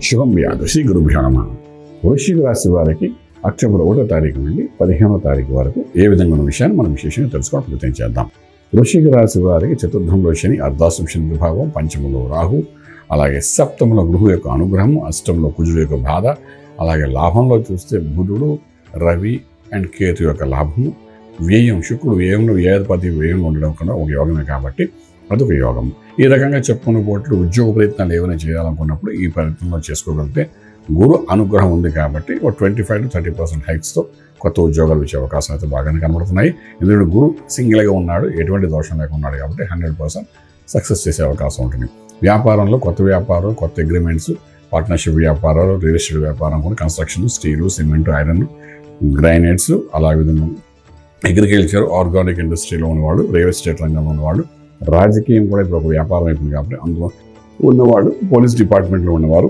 శుభం వ్యాధు శ్రీ గురుభ్యో నమః. వృశ్చిక రాశి వారికి అక్టోబర్ 1వ తారీఖు నుండి 15వ తారీఖు వరకు ఏ విధంగా ఉన్న విషయాన్ని మనం విశేషంగా తెలుసుకోవడం ప్రయత్నం చేద్దాం. వృశ్చిక రాశి వారికి చతుర్థంలో శని, అర్ధాష్టమ శని విభాగం, పంచమంలో రాహు, అలాగే సప్తమంలో గురువు యొక్క అనుగ్రహం, అష్టంలో కుజుడు యొక్క బాధ, అలాగే లాభంలో చూస్తే బుధుడు, రవి అండ్ కేతు యొక్క లాభము, వ్యయం శుక్రుడు వ్యయంలో వ్యయాధిపతి వ్యయంలో ఉండడం కన్నా ఒక యోగమే కాబట్టి అదొక యోగం. ఈ రకంగా చెప్పుకున్న పోట్లు ఉద్యోగ ప్రయత్నాలు ఏమైనా చేయాలనుకున్నప్పుడు ఈ ప్రయత్నంలో చేసుకోగలిగితే గురు అనుగ్రహం ఉంది కాబట్టి ఒక 25 to 30% హైక్స్తో కొత్త ఉద్యోగాలు వచ్చే అవకాశం అయితే బాగానే కనబడుతున్నాయి. ఎందుకంటే గురు సింగిల్గా ఉన్నాడు, ఎటువంటి దోషం లేకుండా ఉన్నాడు కాబట్టి 100% సక్సెస్ చేసే అవకాశం ఉంటుంది. వ్యాపారంలో కొత్త వ్యాపారం, కొత్త అగ్రిమెంట్స్, పార్ట్నర్షిప్ వ్యాపారాలు, రియల్ ఎస్టేట్ వ్యాపారం కూడా, construction, steel, cement, iron, granites, అలాగే అగ్రికల్చర్, ఆర్గానిక్ ఇండస్ట్రీలో ఉన్నవాళ్ళు, రియల్ ఎస్టేట్ రంగంలో ఉన్నవాళ్ళు, రాజకీయం కూడా ఇప్పుడు ఒక వ్యాపారం అయిపోయింది కాబట్టి అందులో ఉన్నవాడు, పోలీస్ డిపార్ట్మెంట్లో ఉన్నవారు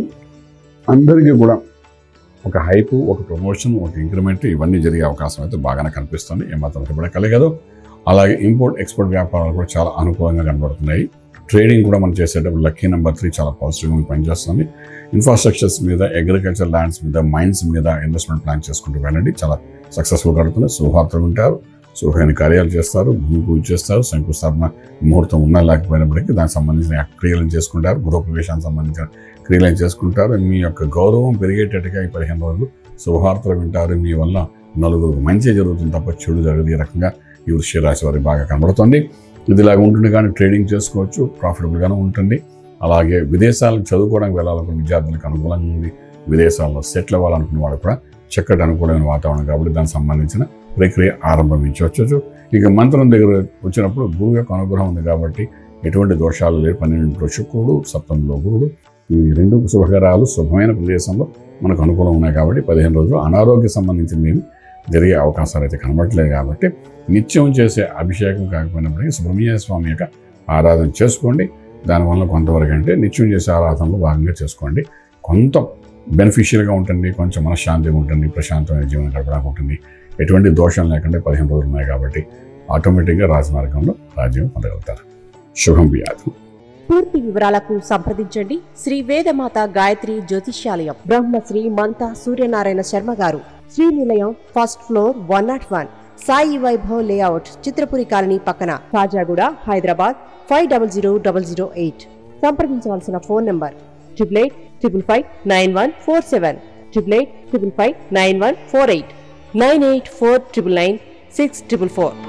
అందరికీ కూడా ఒక హైపు, ఒక ప్రమోషన్, ఒక ఇంక్రిమెంట్ ఇవన్నీ జరిగే అవకాశం అయితే బాగానే కనిపిస్తుంది. ఏమాత్రం ఇప్పుడే కలగదు. అలాగే ఇంపోర్ట్ ఎక్స్పోర్ట్ వ్యాపారాలు కూడా చాలా అనుకూలంగా కనబడుతున్నాయి. ట్రేడింగ్ కూడా మనం చేసేటప్పుడు లక్కీ నెంబర్ 3 చాలా పాజిటివ్గా పనిచేస్తుంది. ఇన్ఫ్రాస్ట్రక్చర్స్ మీద, అగ్రికల్చర్ ల్యాండ్స్ మీద, మైన్స్ మీద ఇన్వెస్ట్మెంట్ ప్లాన్ చేసుకుంటూ వెళ్ళండి. చాలా సక్సెస్ఫుల్ కడుతుంది. శుభవార్తలు వింటారు, శుభమైన కార్యాలు చేస్తారు, భూమి పూజ చేస్తారు, శంకుస్థాపన ముహూర్తం ఉన్నా లేకపోయినప్పటికీ దానికి సంబంధించిన క్రియలను చేసుకుంటారు, గృహప్రవేశానికి సంబంధించిన క్రియలను చేసుకుంటారు. మీ యొక్క గౌరవం పెరిగేటట్టుగా ఈ 15 రోజులు శుభవార్తలు వింటారు. మీ వల్ల నలుగురికి మంచి జరుగుతుంది తప్ప చెడు జరగదు. ఈ రకంగా ఈ వృశ్చిక రాశి వారికి బాగా కనబడుతుంది. ఇది ఇలాగ ఉంటుంది కానీ ట్రేడింగ్ చేసుకోవచ్చు, ప్రాఫిటబుల్గానే ఉంటుంది. అలాగే విదేశాలకు చదువుకోవడానికి వెళ్ళాలనుకున్న విద్యార్థులకు అనుకూలంగా ఉంది. విదేశాల్లో సెటిల్ అవ్వాలనుకున్న వాళ్ళు కూడా చక్కటి అనుకూలమైన వాతావరణం కాబట్టి దానికి సంబంధించిన ప్రక్రియ ఆరంభించవచ్చు. ఇక మంత్రం దగ్గర వచ్చినప్పుడు గురువు యొక్క అనుగ్రహం ఉంది కాబట్టి ఎటువంటి దోషాలు లేవు. 12లో శుక్రుడు, సప్తమంలో గురుడు, ఈ 2 శుభకరాలు శుభమైన ప్రదేశంలో మనకు అనుకూలం ఉన్నాయి కాబట్టి 15 రోజులు అనారోగ్య సంబంధించిన మేము జరిగే అవకాశాలు అయితే కనబడట్లేదు. కాబట్టి నిత్యం చేసే అభిషేకం కాకపోయినప్పటికీ సుబ్రహ్మణ్య స్వామి యొక్క ఆరాధన చేసుకోండి. దానివల్ల కొంతవరకు అంటే నిత్యం చేసే ఆరాధనలో భాగంగా చేసుకోండి. కొంత బెనిఫిషియల్గా ఉంటుంది, కొంచెం మనశ్శాంతిగా ఉంటుంది, ప్రశాంతమైన జీవనం గడపడానికి ఉంటుంది. ఎటువంటి దోషం లేకుండా 15 రోజులు ఉన్నాయి కాబట్టి ఆటోమేటిక్గా రాజమార్గంలో రాజ్యం పొందగలుగుతారు. శుభం వ్యాధు. పూర్తి వివరాలకు సంప్రదించండి శ్రీ వేదమాత గాయత్రి జ్యోతిష్యాలయం, బ్రహ్మశ్రీ మంతా సూర్యనారాయణ శర్మ గారు, Srinilayam, first floor, 101, Sai Vaibhav layout, Chitrapuri colony పక్కన, కాజాగూడ, హైదరాబాద్ 500008. సంప్రదించవలసిన ఫోన్ నంబర్ 8855559147, 8855559148, 9849996644.